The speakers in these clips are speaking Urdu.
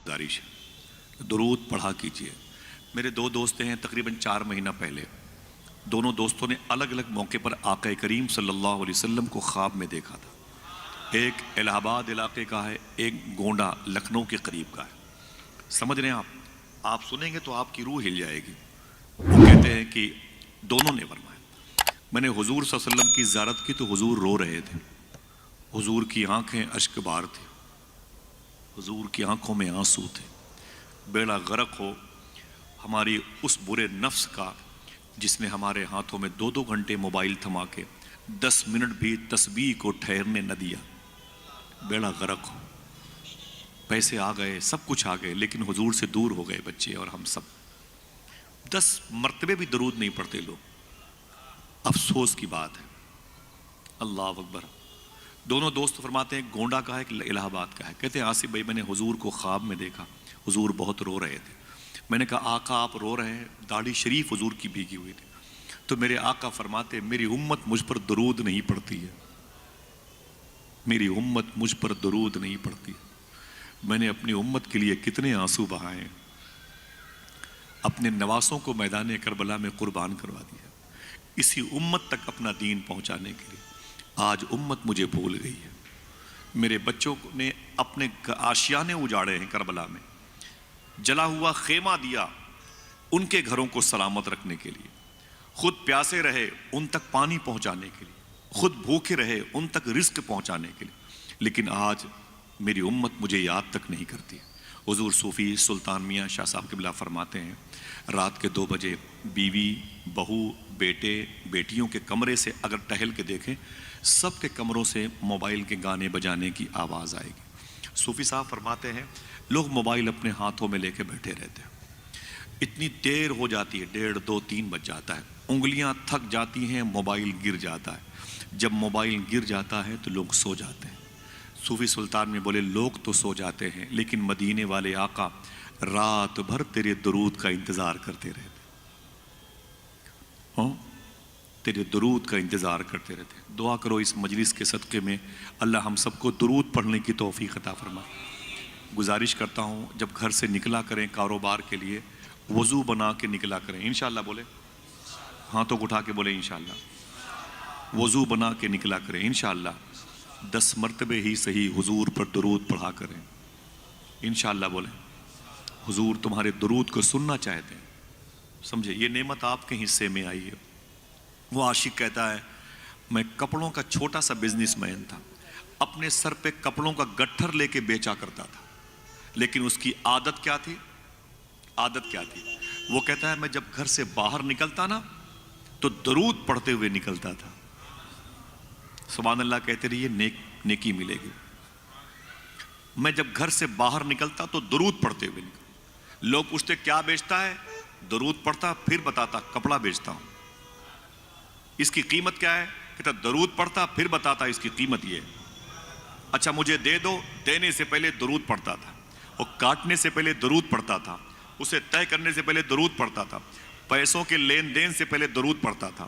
گزارش ہے درود پڑھا کیجیے۔ میرے دو دوست ہیں، تقریباً 4 مہینہ پہلے دونوں دوستوں نے الگ الگ موقع پر آقا کریم صلی اللہ علیہ وسلم کو خواب میں دیکھا تھا۔ ایک الہ آباد علاقے کا ہے، ایک گونڈا لکھنؤ کے قریب کا ہے۔ سمجھ رہے ہیں آپ سنیں گے تو آپ کی روح ہل جائے گی۔ وہ کہتے ہیں کہ دونوں نے فرمایا میں نے حضور صلی اللہ علیہ وسلم کی زیارت کی تو حضور رو رہے تھے، حضور کی آنکھیں اشک بار تھی، حضور کی آنکھوں میں آنسو تھے۔ بیڑا غرق ہو ہماری اس برے نفس کا جس نے ہمارے ہاتھوں میں 2 گھنٹے موبائل تھما کے 10 منٹ بھی تسبیح کو ٹھہرنے نہ دیا۔ بیڑا غرق ہو، پیسے آ گئے، سب کچھ آ گئے، لیکن حضور سے دور ہو گئے بچے اور ہم سب۔ 10 مرتبے بھی درود نہیں پڑھتے لوگ، افسوس کی بات ہے۔ اللہ اکبر۔ دونوں دوست فرماتے ہیں گونڈا کا ہے کہ الہ آباد کا ہے، کہتے ہیں آصف بھائی میں نے حضور کو خواب میں دیکھا، حضور بہت رو رہے تھے۔ میں نے کہا آقا آپ رو رہے ہیں؟ داڑھی شریف حضور کی بھیگی ہوئی تھی۔ تو میرے آقا فرماتے میری امت مجھ پر درود نہیں پڑتی ہے، میری امت مجھ پر درود نہیں پڑتی۔ میں نے اپنی امت کے لیے کتنے آنسو بہائے، اپنے نواسوں کو میدان کربلا میں قربان کروا دیا اسی امت تک اپنا دین پہنچانے کے لیے۔ آج امت مجھے بھول گئی ہے۔ میرے بچوں نے اپنے آشیانے اجاڑے ہیں کربلا میں، جلا ہوا خیمہ دیا ان کے گھروں کو سلامت رکھنے کے لیے، خود پیاسے رہے ان تک پانی پہنچانے کے لیے، خود بھوکے رہے ان تک رزق پہنچانے کے لیے، لیکن آج میری امت مجھے یاد تک نہیں کرتی۔ حضور صوفی سلطان میاں شاہ صاحب قبلہ فرماتے ہیں رات کے 2 بجے بیوی، بہو، بیٹے، بیٹیوں کے کمرے سے اگر ٹہل کے دیکھیں سب کے کمروں سے موبائل کے گانے بجانے کی آواز آئے گی۔ صوفی صاحب فرماتے ہیں لوگ موبائل اپنے ہاتھوں میں لے کے بیٹھے رہتے ہیں، اتنی دیر ہو جاتی ہے، 1:30 2 3 بج جاتا ہے، انگلیاں تھک جاتی ہیں، موبائل گر جاتا ہے۔ جب موبائل گر جاتا ہے تو لوگ سو جاتے ہیں۔ صوفی سلطان میں بولے لوگ تو سو جاتے ہیں لیکن مدینے والے آقا رات بھر تیرے درود کا انتظار کرتے رہتے، تیرے درود کا انتظار کرتے رہتے۔ دعا کرو اس مجلس کے صدقے میں اللہ ہم سب کو درود پڑھنے کی توفیق عطا فرمائے۔ گزارش کرتا ہوں جب گھر سے نکلا کریں کاروبار کے لیے وضو بنا کے نکلا کریں، انشاءاللہ بولے، ہاتھوں کو اٹھا کے بولے انشاءاللہ، وضو بنا کے نکلا کریں انشاءاللہ، 10 مرتبے ہی صحیح حضور پر درود پڑھا کریں انشاءاللہ بولیں۔ حضور تمہارے درود کو سننا چاہتے ہیں، سمجھے یہ نعمت آپ کے حصے میں آئی ہے۔ وہ عاشق کہتا ہے میں کپڑوں کا چھوٹا سا بزنس مین تھا، اپنے سر پہ کپڑوں کا گٹھر لے کے بیچا کرتا تھا، لیکن اس کی عادت کیا تھی؟ عادت کیا تھی؟ وہ کہتا ہے میں جب گھر سے باہر نکلتا نا تو درود پڑھتے ہوئے نکلتا تھا۔ سبحان اللہ کہتے رہیے، نیکی ملے گی۔ میں جب گھر سے باہر نکلتا تو درود پڑھتے ہوئے نکلتا۔ لوگ پوچھتے کیا بیچتا ہے؟ درود پڑھتا، پھر بتاتا کپڑا بیچتا ہوں۔ اس کی قیمت کیا ہے؟ کہتا درود پڑھتا پھر بتاتا اس کی قیمت یہ ہے۔ اچھا مجھے دے دو، دینے سے پہلے درود پڑھتا تھا، وہ کاٹنے سے پہلے درود پڑھتا تھا، اسے طے کرنے سے پہلے درود پڑھتا تھا، پیسوں کے لین دین سے پہلے درود پڑھتا تھا،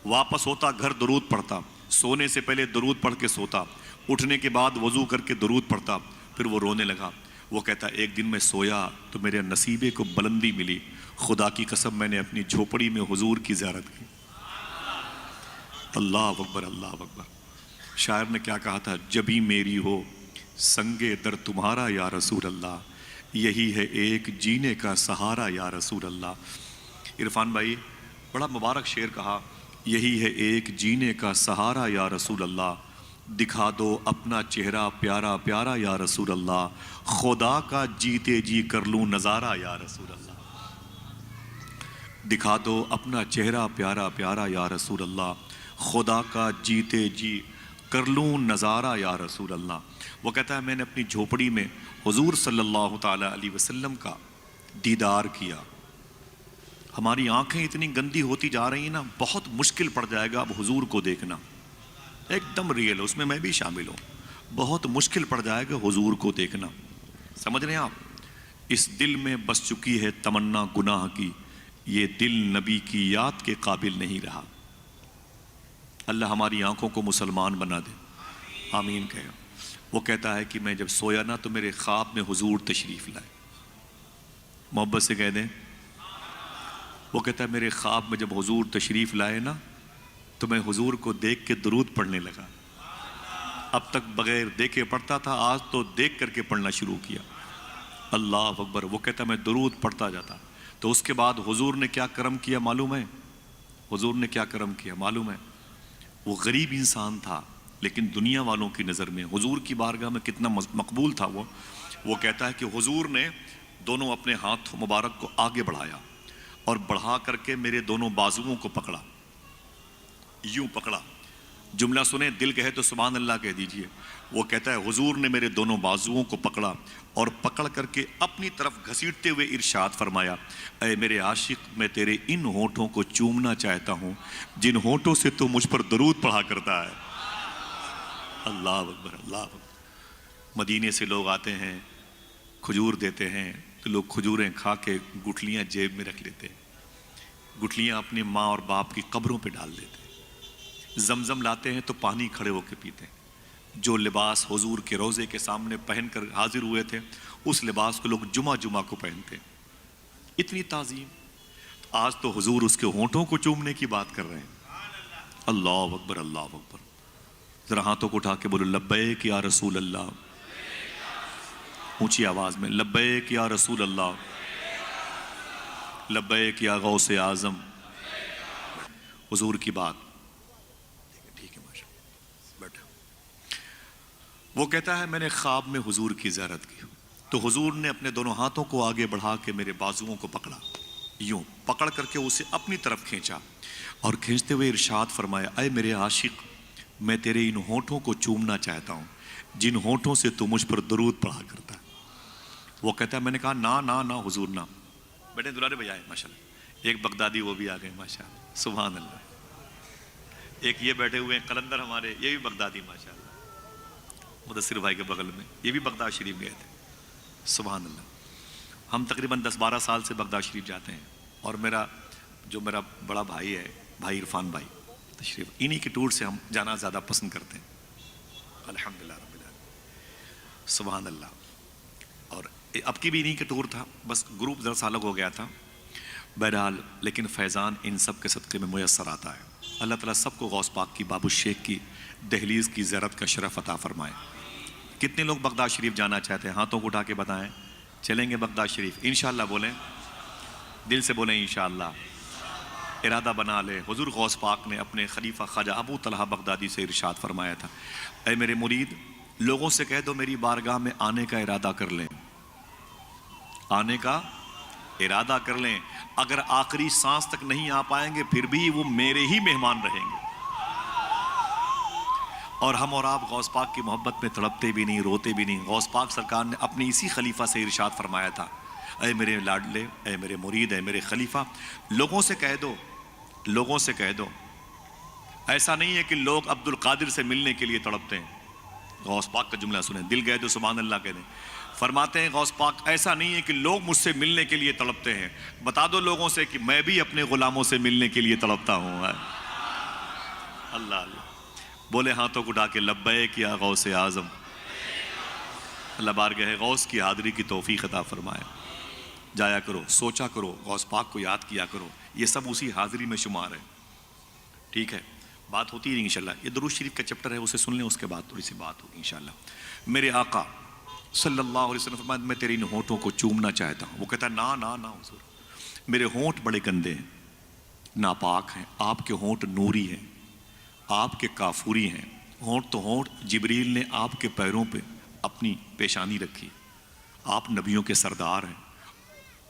واپس ہوتا گھر درود پڑھتا، سونے سے پہلے درود پڑھ کے سوتا، اٹھنے کے بعد وضو کر کے درود پڑھتا، پھر وہ رونے لگا۔ وہ کہتا ایک دن میں سویا تو میرے نصیبے کو بلندی ملی، خدا کی قسم میں نے اپنی جھوپڑی میں حضور کی زیارت کی۔ اللہ اکبر، اللہ اکبر۔ شاعر نے کیا کہا تھا؟ جبھی میری ہو سنگے در تمہارا یا رسول اللہ، یہی ہے ایک جینے کا سہارا یا رسول اللہ۔ عرفان بھائی بڑا مبارک شعر کہا، یہی ہے ایک جینے کا سہارا یا رسول اللہ، دکھا دو اپنا چہرہ پیارا پیارا یا رسول اللہ، خدا کا جیتے جی کر لوں نظارہ یا رسول اللہ، دکھا دو اپنا چہرہ پیارا پیارا یا رسول اللہ، خدا کا جیتے جی کر لوں نظارہ یا رسول اللہ۔ وہ کہتا ہے میں نے اپنی جھوپڑی میں حضور صلی اللہ تعالی علیہ وسلم کا دیدار کیا۔ ہماری آنکھیں اتنی گندی ہوتی جا رہی ہیں نا، بہت مشکل پڑ جائے گا اب حضور کو دیکھنا، ایک دم ریئل، اس میں میں بھی شامل ہوں، بہت مشکل پڑ جائے گا حضور کو دیکھنا۔ سمجھ رہے ہیں آپ؟ اس دل میں بس چکی ہے تمنا گناہ کی، یہ دل نبی کی یاد کے قابل نہیں رہا۔ اللہ ہماری آنکھوں کو مسلمان بنا دے، آمین کہے۔ وہ کہتا ہے کہ میں جب سویا نا تو میرے خواب میں حضور تشریف لائے، محبت سے کہہ دیں. وہ کہتا ہے میرے خواب میں جب حضور تشریف لائے نا تو میں حضور کو دیکھ کے درود پڑھنے لگا. اب تک بغیر دیکھے پڑھتا تھا، آج تو دیکھ کر کے پڑھنا شروع کیا. اللہ اکبر. وہ کہتا ہے میں درود پڑھتا جاتا. تو اس کے بعد حضور نے کیا کرم کیا معلوم ہے؟ حضور نے کیا کرم کیا معلوم ہے؟ وہ غریب انسان تھا لیکن دنیا والوں کی نظر میں حضور کی بارگاہ میں کتنا مقبول تھا. وہ کہتا ہے کہ حضور نے دونوں اپنے ہاتھ مبارک کو آگے بڑھایا اور بڑھا کر کے میرے دونوں بازوؤں کو پکڑا، یوں پکڑا. جملہ سنیں، دل کہے تو سبحان اللہ کہہ دیجئے. وہ کہتا ہے حضور نے میرے دونوں بازوؤں کو پکڑا اور پکڑ کر کے اپنی طرف گھسیٹتے ہوئے ارشاد فرمایا، اے میرے عاشق، میں تیرے ان ہونٹوں کو چومنا چاہتا ہوں جن ہونٹوں سے تو مجھ پر درود پڑھا کرتا ہے. اللہ اکبر، اللہ اکبر. مدینے سے لوگ آتے ہیں، کھجور دیتے ہیں تو لوگ کھجوریں کھا کے گٹھلیاں جیب میں رکھ لیتے، گٹھلیاں اپنی ماں اور باپ کی قبروں پہ ڈال دیتے. زمزم لاتے ہیں تو پانی کھڑے ہو کے پیتے ہیں. جو لباس حضور کے روضے کے سامنے پہن کر حاضر ہوئے تھے اس لباس کو لوگ جمعہ جمعہ کو پہنتے ہیں. اتنی تعظیم. آج تو حضور اس کے ہونٹوں کو چومنے کی بات کر رہے ہیں. اللہ اکبر، اللہ اکبر. ذرا ہاتھوں کو اٹھا کے بولو لبیک یا رسول اللہ. اونچی آواز میں لبیک یا رسول اللہ، لبیک یا غوث اعظم. حضور کی بات. ٹھیک ہے ماشاء اللہ، بیٹھا. وہ کہتا ہے میں نے خواب میں حضور کی زیارت کی تو حضور نے اپنے دونوں ہاتھوں کو آگے بڑھا کے میرے بازوؤں کو پکڑا، یوں پکڑ کر کے اسے اپنی طرف کھینچا اور کھینچتے ہوئے ارشاد فرمایا، اے میرے عاشق، میں تیرے ان ہونٹوں کو چومنا چاہتا ہوں جن ہونٹوں سے تو مجھ پر درود پڑھا کرتا ہے. وہ کہتا ہے میں نے کہا نا نا نا حضور نا. بیٹے دلارے بجائے ماشاء اللہ. ایک بغدادی وہ بھی آ گئے ماشاء اللہ، سبحان اللہ. ایک یہ بیٹھے ہوئے ہیں قلندر ہمارے، یہ بھی بغدادی ماشاء اللہ، مدثر بھائی کے بغل میں، یہ بھی بغداد شریف گئے تھے. سبحان اللہ. ہم تقریباً 10-12 سال سے بغداد شریف جاتے ہیں اور میرا بڑا بھائی ہے، بھائی عرفان بھائی تشریف، انہی کے ٹور سے ہم جانا زیادہ پسند کرتے ہیں. الحمدللہ رب العالمین. سبحان اللہ. اور اب کی بھی انہی کے ٹور تھا، بس گروپ ذرا سا الگ ہو گیا تھا. بہرحال لیکن فیضان ان سب کے صدقے میں میسر آتا ہے. اللہ تعالیٰ سب کو غوث پاک کی، باب الشیخ کی دہلیز کی زیارت کا شرف عطا فرمائے. کتنے لوگ بغداد شریف جانا چاہتے ہیں؟ ہاتھوں کو اٹھا کے بتائیں. چلیں گے بغداد شریف انشاءاللہ؟ بولیں، دل سے بولیں انشاءاللہ. ارادہ بنا لے. حضور غوث پاک نے اپنے خلیفہ خواجہ ابو طلحہ بغدادی سے ارشاد فرمایا تھا، اے میرے مرید، لوگوں سے کہہ دو میری بارگاہ میں آنے کا ارادہ کر لیں، آنے کا ارادہ کر لیں. اگر آخری سانس تک نہیں آ پائیں گے پھر بھی وہ میرے ہی مہمان رہیں گے. اور ہم اور آپ غوث پاک کی محبت میں تڑپتے بھی نہیں، روتے بھی نہیں. غوث پاک سرکار نے اپنے اسی خلیفہ سے ارشاد فرمایا تھا، اے میرے لاڈلے، اے میرے مرید، اے میرے خلیفہ، لوگوں سے کہہ دو، لوگوں سے کہہ دو. ایسا نہیں ہے کہ لوگ عبد القادر سے ملنے کے لیے تڑپتے ہیں. غوث پاک کا جملہ سنیں، دل گئے تو سبحان اللہ کہہ دیں. فرماتے ہیں غوث پاک ایسا نہیں ہے کہ لوگ مجھ سے ملنے کے لیے تڑپتے ہیں، بتا دو لوگوں سے کہ میں بھی اپنے غلاموں سے ملنے کے لیے تڑپتا ہوں. اللہ اللہ. بولے ہاتھوں کو اٹھا کے لبیک یا غوث اعظم. اللہ بارگاہ غوث کی حاضری کی توفیق عطا فرمائے. جایا کرو، سوچا کرو، غوث پاک کو یاد کیا کرو، یہ سب اسی حاضری میں شمار ہے. ٹھیک ہے، بات ہوتی ہے انشاءاللہ. یہ درود شریف کا چپٹر ہے، اسے سن لیں، اس کے بعد تھوڑی سی بات ہوگی انشاءاللہ. میرے آقا صلی اللہ علیہ وسلم فرمایا میں تیرے ان ہونٹوں کو چومنا چاہتا ہوں. وہ کہتا ہے نا نا نا حضور، میرے ہونٹ بڑے گندے ہیں، ناپاک ہیں، آپ کے ہونٹ نوری ہیں، آپ کے کافوری ہیں. ہونٹ تو ہونٹ، جبریل نے آپ کے پیروں پہ اپنی پیشانی رکھی. آپ نبیوں کے سردار ہیں،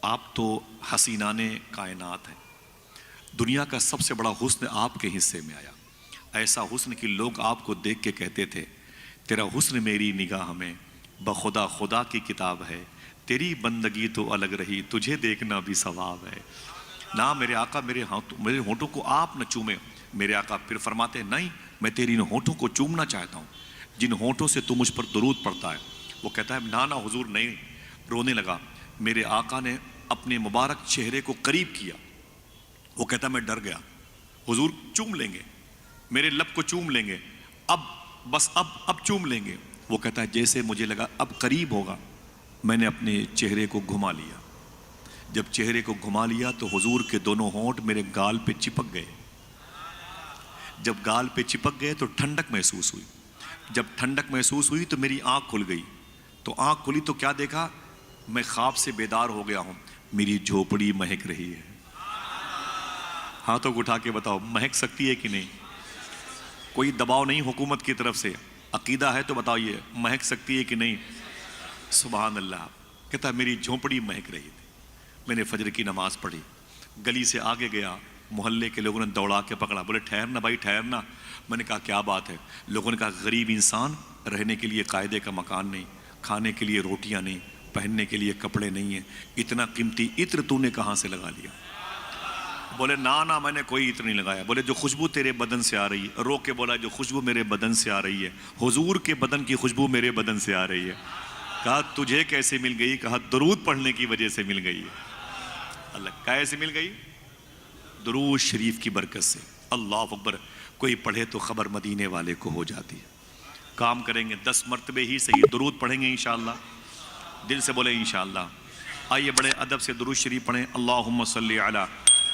آپ تو حسینان کائنات ہیں. دنیا کا سب سے بڑا حسن آپ کے حصے میں آیا. ایسا حسن کہ لوگ آپ کو دیکھ کے کہتے تھے تیرا حسن میری نگاہ میں بخدا خدا کی کتاب ہے، تیری بندگی تو الگ رہی، تجھے دیکھنا بھی ثواب ہے. نہ میرے آقا میرے ہونٹوں کو آپ نہ چومیں. میرے آقا پھر فرماتے ہیں نہیں، میں تیری ان ہونٹوں کو چومنا چاہتا ہوں جن ہونٹوں سے تو مجھ پر درود پڑتا ہے. وہ کہتا ہے نا نا حضور نہیں. رونے لگا. میرے آقا نے اپنے مبارک چہرے کو قریب کیا. وہ کہتا ہے میں ڈر گیا. حضور چوم لیں گے، میرے لب کو چوم لیں گے، اب چوم لیں گے. وہ کہتا ہے جیسے مجھے لگا اب قریب ہوگا، میں نے اپنے چہرے کو گھما لیا. جب چہرے کو گھما لیا تو حضور کے دونوں ہونٹ میرے گال پہ چپک گئے. جب گال پہ چپک گئے تو ٹھنڈک محسوس ہوئی. جب ٹھنڈک محسوس ہوئی تو میری آنکھ کھل گئی. تو آنکھ کھلی تو کیا دیکھا؟ میں خواب سے بیدار ہو گیا ہوں. میری جھوپڑی مہک رہی ہے. ہاتھوں کو اٹھا کے بتاؤ مہک سکتی ہے کہ نہیں؟ کوئی دباؤ نہیں حکومت کی طرف سے. عقیدہ ہے تو بتائیے مہک سکتی ہے کہ نہیں؟ سبحان اللہ. کہتا میری جھونپڑی مہک رہی تھی. میں نے فجر کی نماز پڑھی, گلی سے آگے گیا, محلے کے لوگوں نے دوڑا کے پکڑا, بولے ٹھہرنا بھائی ٹھہرنا. میں نے کہا کیا بات ہے؟ لوگوں نے کہا غریب انسان, رہنے کے لیے قاعدے کا مکان نہیں, کھانے کے لیے روٹیاں نہیں, پہننے کے لیے کپڑے نہیں ہیں, اتنا قیمتی عطر تو نے کہاں سے لگا لیا؟ بولے نا میں نے کوئی عطر نہیں لگایا. بولے جو خوشبو تیرے بدن سے آ رہی ہے. رو کے بولا جو خوشبو میرے بدن سے آ رہی ہے, حضور کے بدن کی خوشبو میرے بدن سے آ رہی ہے. کہا تجھے کیسے مل گئی؟ کہا درود پڑھنے کی وجہ سے مل گئی ہے. اللہ کیسے مل گئی؟ درود شریف کی برکت سے. اللہ اکبر. کوئی پڑھے تو خبر مدینے والے کو ہو جاتی ہے. کام کریں گے 10 مرتبے ہی صحیح درود پڑھیں گے انشاءاللہ. دل سے بولے انشاءاللہ. آئیے بڑے ادب سے درود شریف پڑھیں. اللہم صلی علی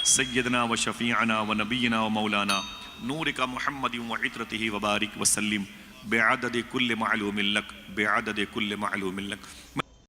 سیدنا و شفیعنا و نبینا و مولانا نورک محمد و عطرتہ و بارک وسلم بعدد کل معلوم لک بعدد کل معلوم لک.